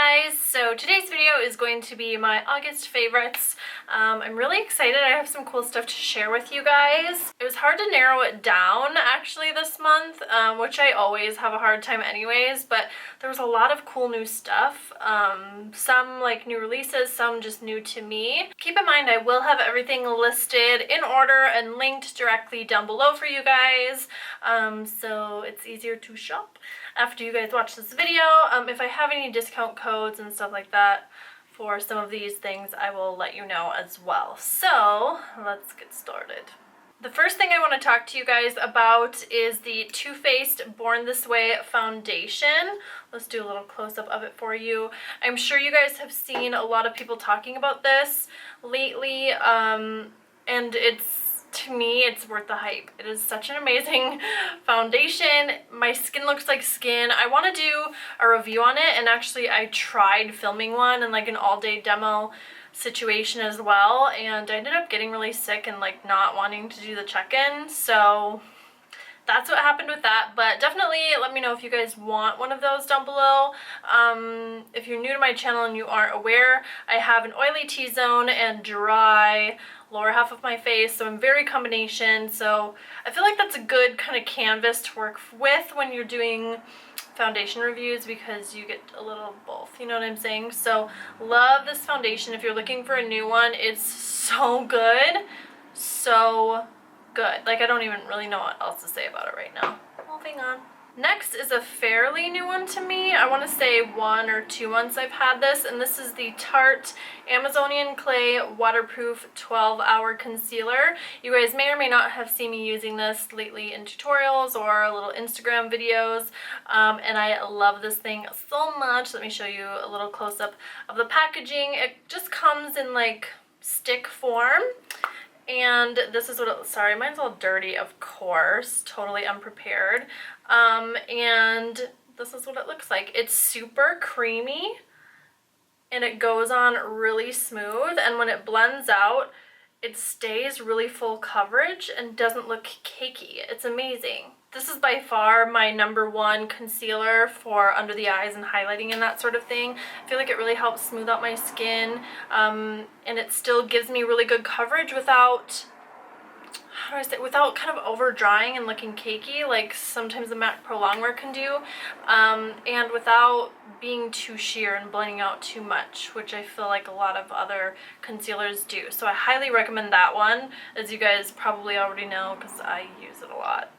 guys, so today's video is going to be my August favorites. I'm really excited. I have some cool stuff to share with you guys. It was hard to narrow it down actually this month, which I always have a hard time anyways, but there was a lot of cool new stuff. Some like new releases, some just new to me. Keep in mind I will have everything listed in order and linked directly down below for you guys, so it's easier to shop after you guys watch this video. If I have any discount codes and stuff like that for some of these things, I will let you know as well. So let's get started. The first thing I want to talk to you guys about is the Too Faced Born This Way foundation. Let's do a little close-up of it for you. I'm sure you guys have seen a lot of people talking about this lately, and to me, it's worth the hype. It is such an amazing foundation. My skin looks like skin. I want to do a review on it, and actually I tried filming one in like an all-day demo situation as well, and I ended up getting really sick and like not wanting to do the check-in, so that's what happened with that. But definitely let me know if you guys want one of those down below. If you're new to my channel and you aren't aware, I have an oily T-zone and dry lower half of my face, so I'm very combination, so I feel like that's a good kind of canvas to work with when you're doing foundation reviews, because you get a little of both, you know what I'm saying? So love this foundation. If you're looking for a new one, it's so good, so good. Like, I don't even really know what else to say about it right now. Moving on. Next is a fairly new one to me. I want to say 1 or 2 months I've had this, and this is the Tarte Amazonian Clay Waterproof 12-Hour Concealer. You guys may or may not have seen me using this lately in tutorials or little Instagram videos, and I love this thing so much. Let me show you a little close-up of the packaging. It just comes in like stick form. And this is what it, sorry, mine's all dirty, of course, totally unprepared. And this is what it looks like. It's super creamy, and it goes on really smooth, and when it blends out, it stays really full coverage and doesn't look cakey. It's amazing. This is by far my #1 concealer for under the eyes and highlighting and that sort of thing. I feel like it really helps smooth out my skin, and it still gives me really good coverage without, how do I say, without kind of over drying and looking cakey like sometimes the MAC Pro Longwear can do, and without being too sheer and blending out too much, which I feel like a lot of other concealers do. So I highly recommend that one, as you guys probably already know because I use it a lot.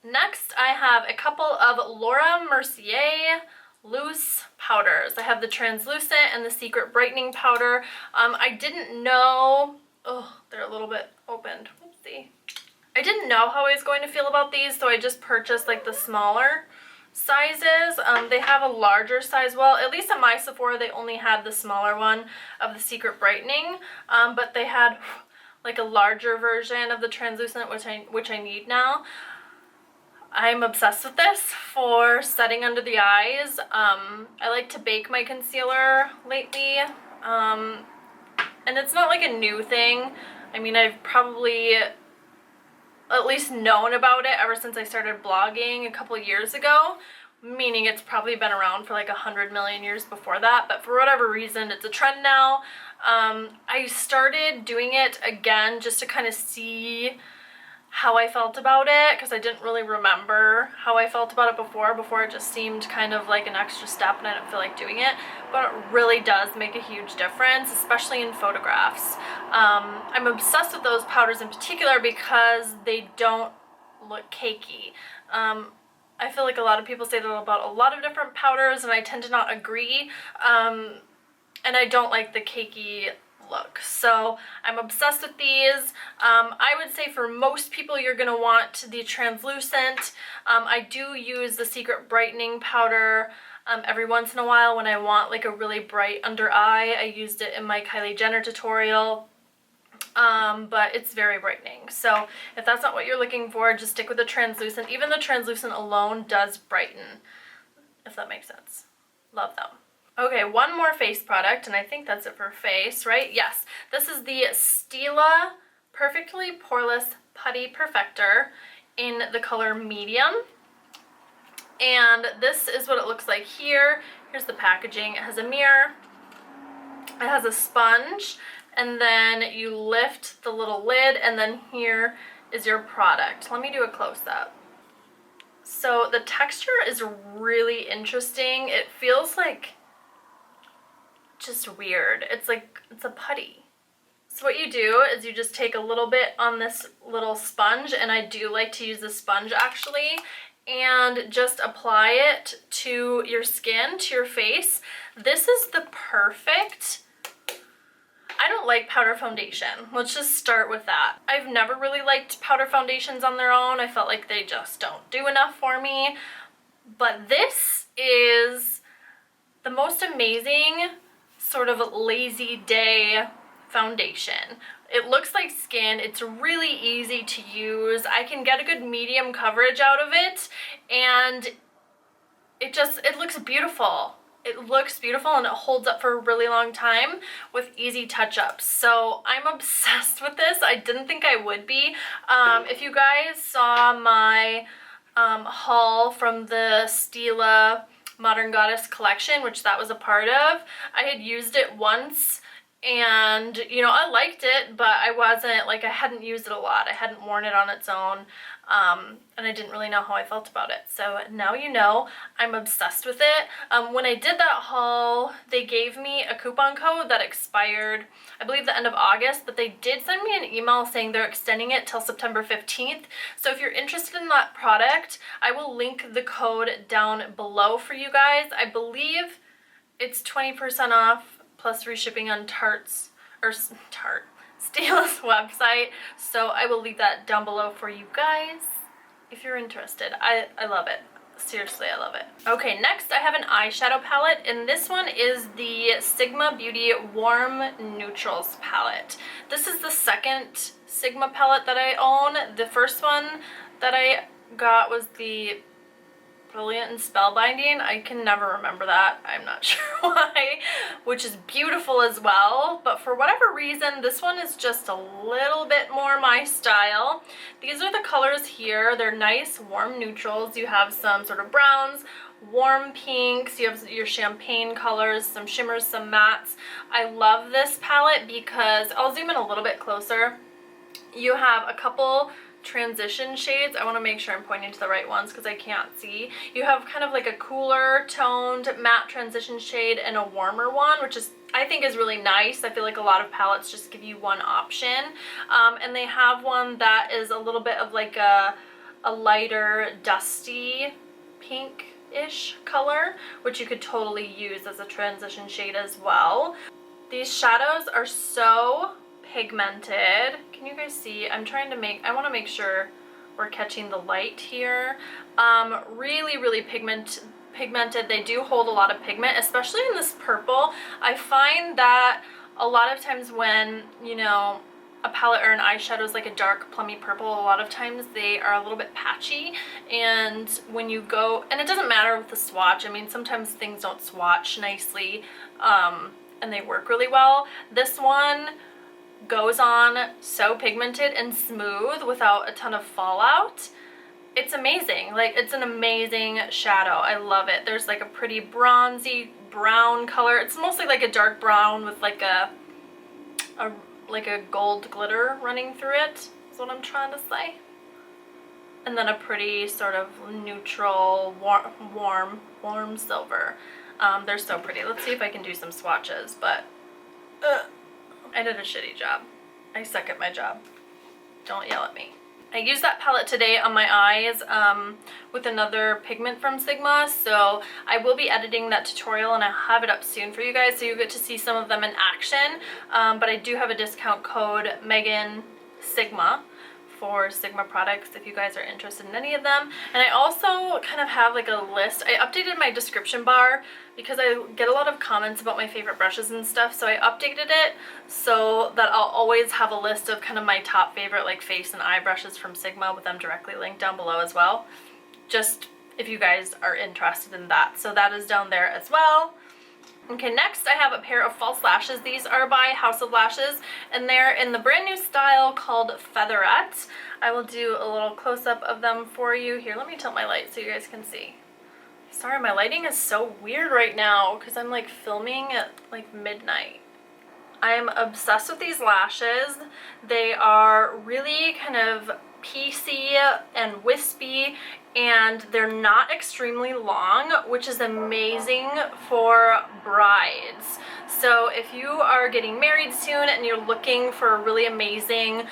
Next, I have a couple of Laura Mercier loose powders. I have the translucent and the secret brightening powder. I didn't know, oh, they're a little bit opened. Whoopsie. I didn't know how I was going to feel about these, so I just purchased like the smaller sizes. They have a larger size, well, at least at my Sephora they only had the smaller one of the secret brightening, but they had like a larger version of the translucent, which I need now. I'm obsessed with this for setting under the eyes. I like to bake my concealer lately, and it's not like a new thing. I mean, I've probably at least known about it ever since I started blogging a couple years ago, meaning it's probably been around for like 100 million years before that, but for whatever reason it's a trend now. I started doing it again just to kind of see how I felt about it, because I didn't really remember how I felt about it before it just seemed kind of like an extra step and I didn't feel like doing it, but it really does make a huge difference, especially in photographs. I'm obsessed with those powders in particular because they don't look cakey. I feel like a lot of people say that about a lot of different powders, and I tend to not agree, and I don't like the cakey look. So I'm obsessed with these. I would say for most people you're going to want the translucent. I do use the secret brightening powder every once in a while when I want like a really bright under eye. I used it in my Kylie Jenner tutorial, but it's very brightening. So if that's not what you're looking for, just stick with the translucent. Even the translucent alone does brighten, if that makes sense. Love them. Okay, one more face product, and I think that's it for face, right? Yes, this is the Stila Perfectly Poreless Putty Perfector in the color medium. And this is what it looks like here. Here's the packaging. It has a mirror, it has a sponge, and then you lift the little lid, and then here is your product. Let me do a close-up. So the texture is really interesting. It feels like just weird. It's like, it's a putty. So what you do is you just take a little bit on this little sponge, and I do like to use the sponge actually, and just apply it to your skin, to your face. This is the perfect, I don't like powder foundation. Let's just start with that. I've never really liked powder foundations on their own. I felt like they just don't do enough for me. But this is the most amazing sort of lazy day foundation. It looks like skin. It's really easy to use. I can get a good medium coverage out of it, and it looks beautiful. It looks beautiful, and it holds up for a really long time with easy touch-ups. So I'm obsessed with this. I didn't think I would be. If you guys saw my haul from the Stila Modern Goddess collection, which that was a part of, I had used it once, and you know, I liked it, but I wasn't, like, I hadn't used it a lot. I hadn't worn it on its own, and I didn't really know how I felt about it. So now you know, I'm obsessed with it. When I did that haul, they gave me a coupon code that expired, I believe, the end of August, but they did send me an email saying they're extending it till September 15th. So if you're interested in that product, I will link the code down below for you guys. I believe it's 20% off plus free shipping on Stila's website. So I will leave that down below for you guys if you're interested. I love it. Seriously, I love it. Okay, next I have an eyeshadow palette, and this one is the Sigma Beauty Warm Neutrals palette. This is the second Sigma palette that I own. The first one that I got was the Brilliant and Spellbinding. I can never remember that. I'm not sure why, which is beautiful as well. But for whatever reason, this one is just a little bit more my style. These are the colors here. They're nice, warm neutrals. You have some sort of browns, warm pinks, you have your champagne colors, some shimmers, some mattes. I love this palette because, I'll zoom in a little bit closer. You have a couple transition shades. I want to make sure I'm pointing to the right ones because I can't see. You have kind of like a cooler toned matte transition shade and a warmer one, which is, I think, is really nice. I feel like a lot of palettes just give you one option. And they have one that is a little bit of like a lighter dusty pink-ish color, which you could totally use as a transition shade as well. These shadows are so pigmented. Can you guys see? I want to make sure we're catching the light here. Really pigmented. They do hold a lot of pigment, especially in this purple. I find that a lot of times when, you know, a palette or an eyeshadow is like a dark plummy purple, a lot of times they are a little bit patchy, and when you go, and it doesn't matter with the swatch, I mean, sometimes things don't swatch nicely, and they work really well. This one goes on so pigmented and smooth without a ton of fallout. It's amazing. Like, it's an amazing shadow. I love it. There's like a pretty bronzy brown color. It's mostly like a dark brown with like a gold glitter running through it, is what I'm trying to say. And then a pretty sort of neutral warm silver. They're so pretty. Let's see if I can do some swatches, but I did a shitty job. I suck at my job. Don't yell at me. I used that palette today on my eyes with another pigment from Sigma, so I will be editing that tutorial and I'll have it up soon for you guys so you get to see some of them in action. But I do have a discount code Megan Sigma for Sigma products if you guys are interested in any of them. And I also kind of have like a list. I updated my description bar because I get a lot of comments about my favorite brushes and stuff, so I updated it so that I'll always have a list of kind of my top favorite like face and eye brushes from Sigma, with them directly linked down below as well, just if you guys are interested in that. So that is down there as well. Okay, next I have a pair of false lashes. These are by House of Lashes, and they're in the brand new style called Featherette. I will do a little close-up of them for you. Here, let me tilt my light so you guys can see. Sorry, my lighting is so weird right now because I'm like filming at like midnight. I'm obsessed with these lashes. They are really kind of piecey and wispy, and they're not extremely long, which is amazing for brides. So if you are getting married soon and you're looking for a really amazing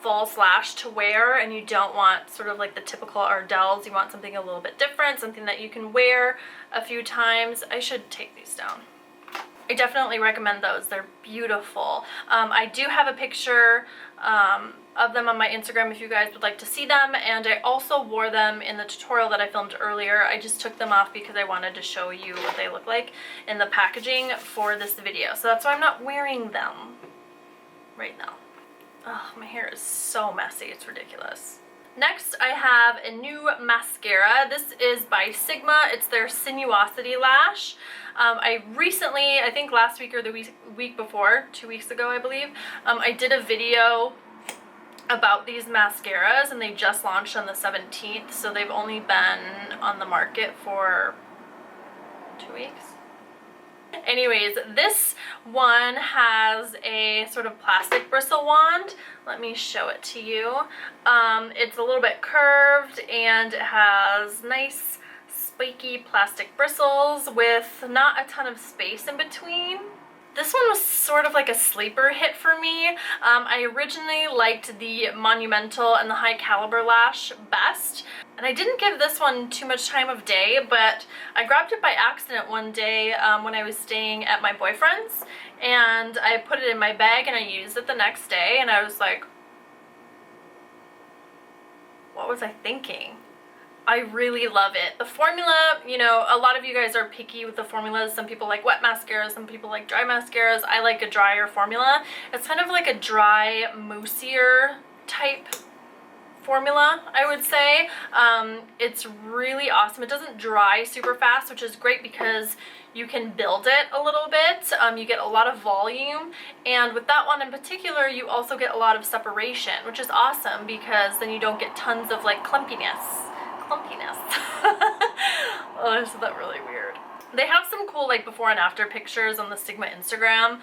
false lash to wear, and you don't want sort of like the typical Ardell's, you want something a little bit different, something that you can wear a few times, I should take these down. I definitely recommend those. They're beautiful. I do have a picture of them on my Instagram if you guys would like to see them, and I also wore them in the tutorial that I filmed earlier. I just took them off because I wanted to show you what they look like in the packaging for this video. So that's why I'm not wearing them right now. Oh, my hair is so messy, it's ridiculous. Next, I have a new mascara. This is by Sigma. It's their Sinuosity Lash. I recently, I think last week or the week before, 2 weeks ago I believe, I did a video about these mascaras, and they just launched on the 17th, so they've only been on the market for 2 weeks. Anyways, this one has a sort of plastic bristle wand. Let me show it to you. It's a little bit curved and it has nice spiky plastic bristles with not a ton of space in between. This one was sort of like a sleeper hit for me. I originally liked the Monumental and the High Caliber Lash best, and I didn't give this one too much time of day, but I grabbed it by accident one day when I was staying at my boyfriend's, and I put it in my bag and I used it the next day, and I was like, what was I thinking? I really love it. The formula, you know, a lot of you guys are picky with the formulas. Some people like wet mascaras, some people like dry mascaras. I like a drier formula. It's kind of like a dry, moussier type formula, I would say. It's really awesome. It doesn't dry super fast, which is great because you can build it a little bit. You get a lot of volume, and with that one in particular, you also get a lot of separation, which is awesome because then you don't get tons of like clumpiness. Oh, I said that really weird. They have some cool like before and after pictures on the Sigma Instagram.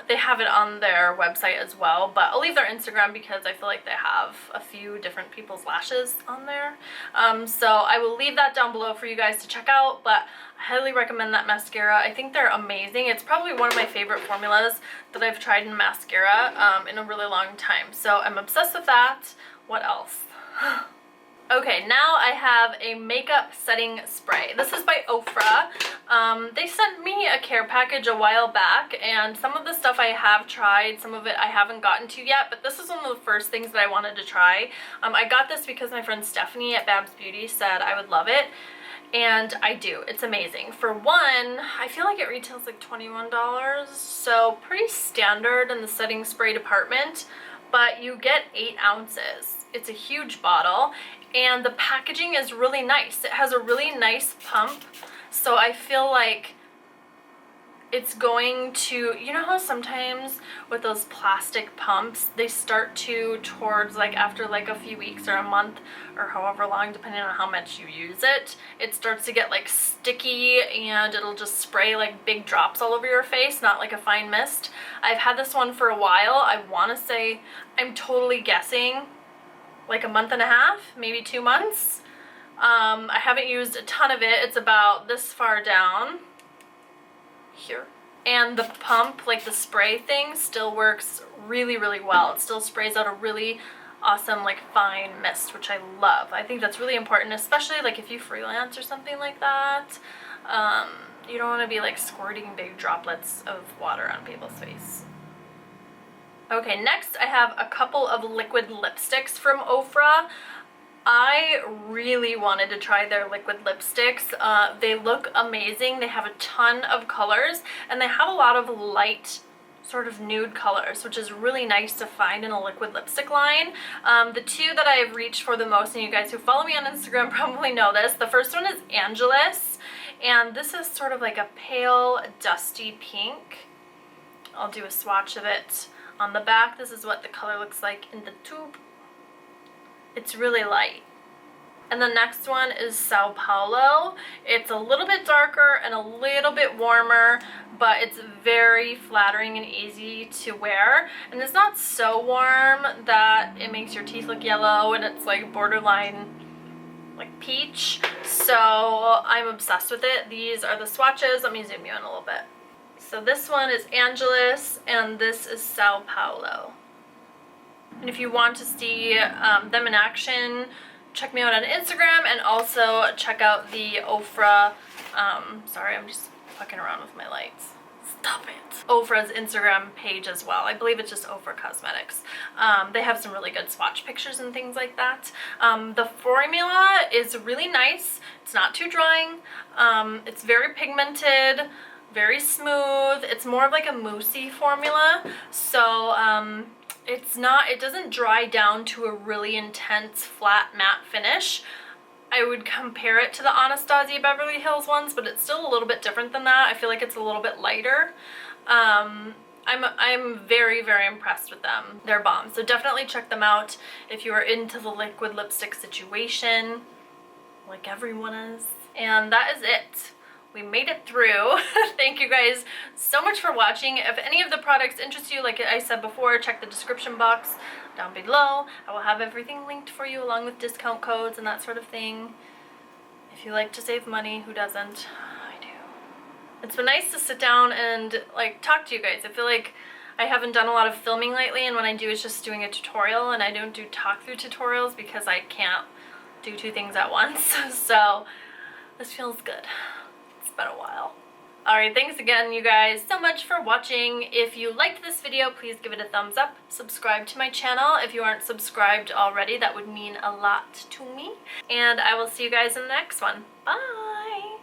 They have it on their website as well, but I'll leave their Instagram because I feel like they have a few different people's lashes on there. So I will leave that down below for you guys to check out, but I highly recommend that mascara. I think they're amazing. It's probably one of my favorite formulas that I've tried in mascara in a really long time. So I'm obsessed with that. What else? Okay, now I have a makeup setting spray. This is by Ofra. They sent me a care package a while back, and some of the stuff I have tried, some of it I haven't gotten to yet, but this is one of the first things that I wanted to try. I got this because my friend Stephanie at Babs Beauty said I would love it, and I do. It's amazing. For one, I feel like it retails like $21, so pretty standard in the setting spray department, but you get 8 ounces. It's a huge bottle, and the packaging is really nice. It has a really nice pump, so I feel like it's going to, you know how sometimes with those plastic pumps, they start to towards like after like a few weeks or a month or however long, depending on how much you use it, it starts to get like sticky and it'll just spray like big drops all over your face, not like a fine mist. I've had this one for a while. I want to say, I'm totally guessing, like a month and a half, maybe 2 months. I haven't used a ton of it. It's about this far down here, and the pump, like the spray thing, still works really, really well. It still sprays out a really awesome like fine mist, which I love. I think that's really important, especially like if you freelance or something like that. You don't want to be like squirting big droplets of water on people's face. Okay, next I have a couple of liquid lipsticks from Ofra. I really wanted to try their liquid lipsticks. They look amazing. They have a ton of colors, and they have a lot of light sort of nude colors, which is really nice to find in a liquid lipstick line. The two that I've reached for the most, and you guys who follow me on Instagram probably know this, the first one is Angelus, and this is sort of like a pale dusty pink. I'll do a swatch of it on the back. This is what the color looks like in the tube. It's really light. And the next one is Sao Paulo. It's a little bit darker and a little bit warmer, but it's very flattering and easy to wear. And it's not so warm that it makes your teeth look yellow, and it's like borderline like peach. So I'm obsessed with it. These are the swatches. Let me zoom you in a little bit. So this one is Angeles, and this is Sao Paulo. And if you want to see them in action, check me out on Instagram, and also check out the Ofra, sorry, I'm just fucking around with my lights. Stop it. Ofra's Instagram page as well. I believe it's just Ofra Cosmetics. They have some really good swatch pictures and things like that. The formula is really nice. It's not too drying. It's very pigmented, very smooth. It's more of like a moussey formula. So, it doesn't dry down to a really intense flat matte finish. I would compare it to the Anastasia Beverly Hills ones, but it's still a little bit different than that. I feel like it's a little bit lighter. I'm very, very impressed with them. They're bomb. So definitely check them out if you are into the liquid lipstick situation, like everyone is. And that is it. We made it through. Thank you guys so much for watching. If any of the products interest you, like I said before, check the description box down below. I will have everything linked for you, along with discount codes and that sort of thing. If you like to save money, who doesn't? I do. It's been nice to sit down and like talk to you guys. I feel like I haven't done a lot of filming lately, and when I do, it's just doing a tutorial, and I don't do talk through tutorials because I can't do two things at once. So this feels good. Been a while. Alright, thanks again you guys so much for watching. If you liked this video, please give it a thumbs up. Subscribe to my channel if you aren't subscribed already. That would mean a lot to me. And I will see you guys in the next one. Bye!